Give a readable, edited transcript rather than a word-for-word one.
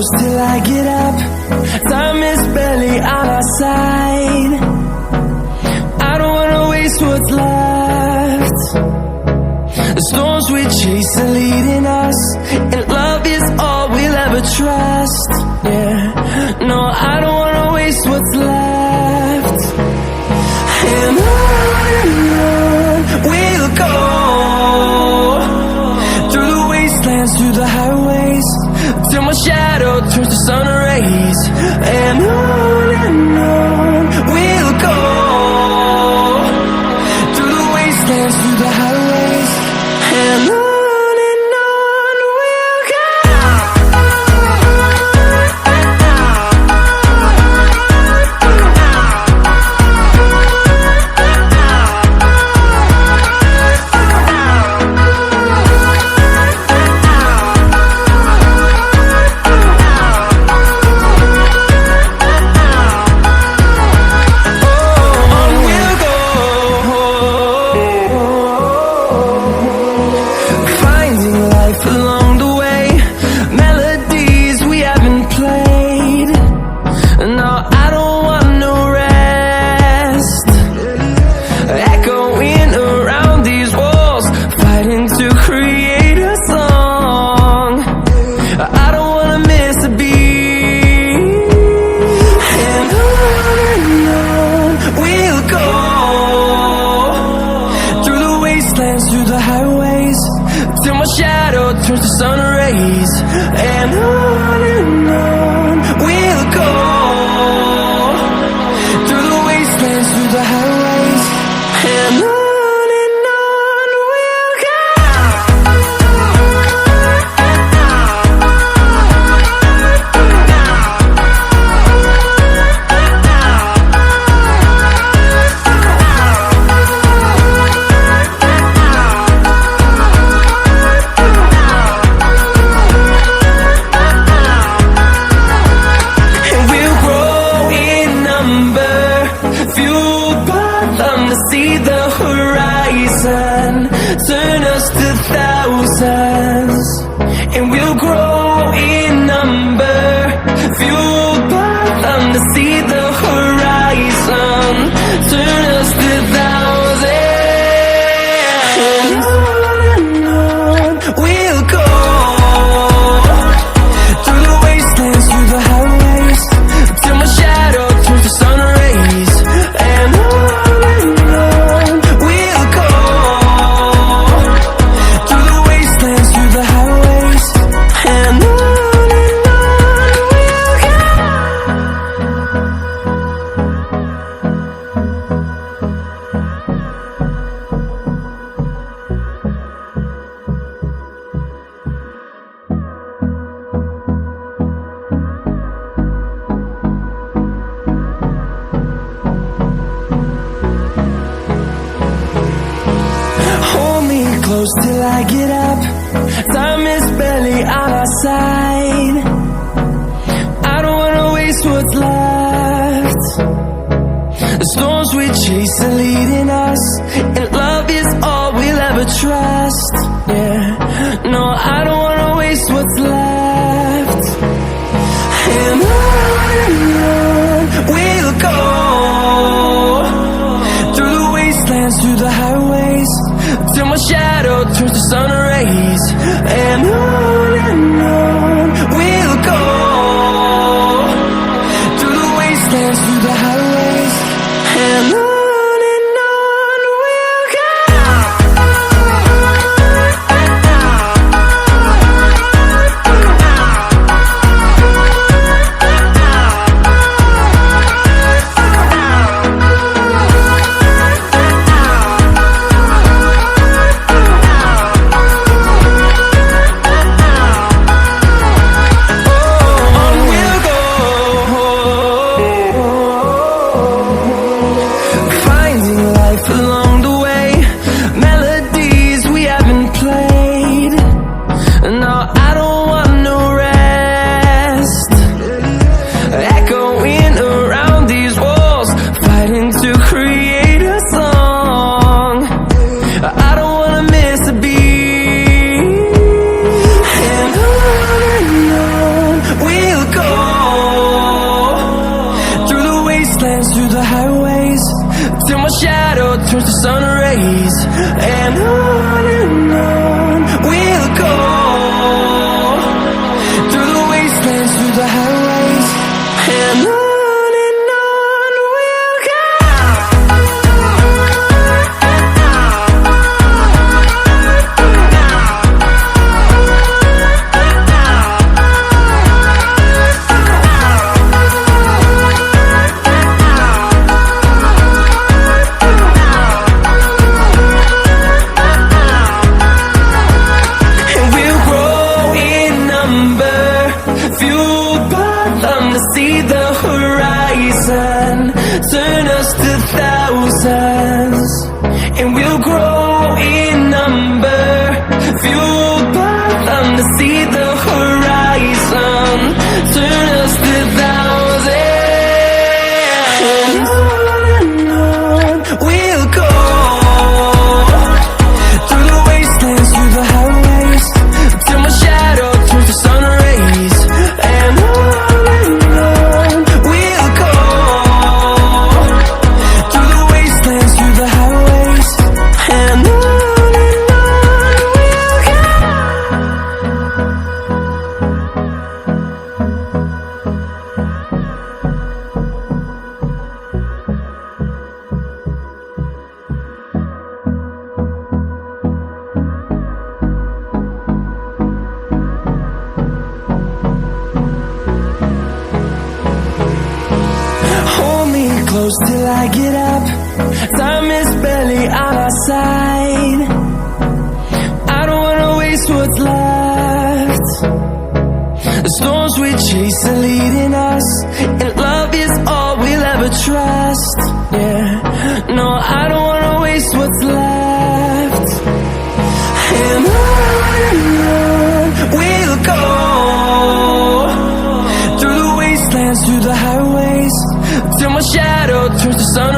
close till I get up. Time is barely on our side. I don't wanna waste what's left. The storms we chase are leading us, and love is all we'll ever trust. Yeah, no, I don't wanna waste what's left. And on we'll go, through the wastelands, through the highways, till my shadow turns to sun rays. And on we'll go, through the wastelands, through the highways, and on we'll go. Through the highways, till my shadow turns to sun rays. And on we'll go, through the wastelands, through the highways, and on we'll go. See the horizon, turn us to thousands, and we'll grow in number, fueled by them. To see the horizon, turn us to thousands, and on we'll go, through the wastelands, through the highways, till my shadow turns to sun rays. And on close till I get up. Time is barely on our side. I don't wanna waste what's left. The storms we chase are leading us, and love is all we'll ever trust. Yeah, no, I don't wanna waste what's left. And on we'll go, through the wastelands, through the highways, till my shadow turns to sun rays. And on we'll go, through the wastelands, through the highways, and on we'll go. wastelands, through the highways, till my shadow turns to sun rays. And on we'll go, through the wastelands, through the highways, and on we'll go. See the horizon, turn us to thousands, and we'll grow in number, fueled by them to see the horizon, turn us to thousands. And on we'll go, through the wastelands, through the highways, till my shadow turns to sun rays. And close till I get up, time is barely on our side. I don't wanna waste what's left. The storms we chase are leading us, and love is all we'll ever trust. Yeah, no, I don't wanna waste what's left. And on we'll go, through the wastelands, through the highways, till my shadow turns to sun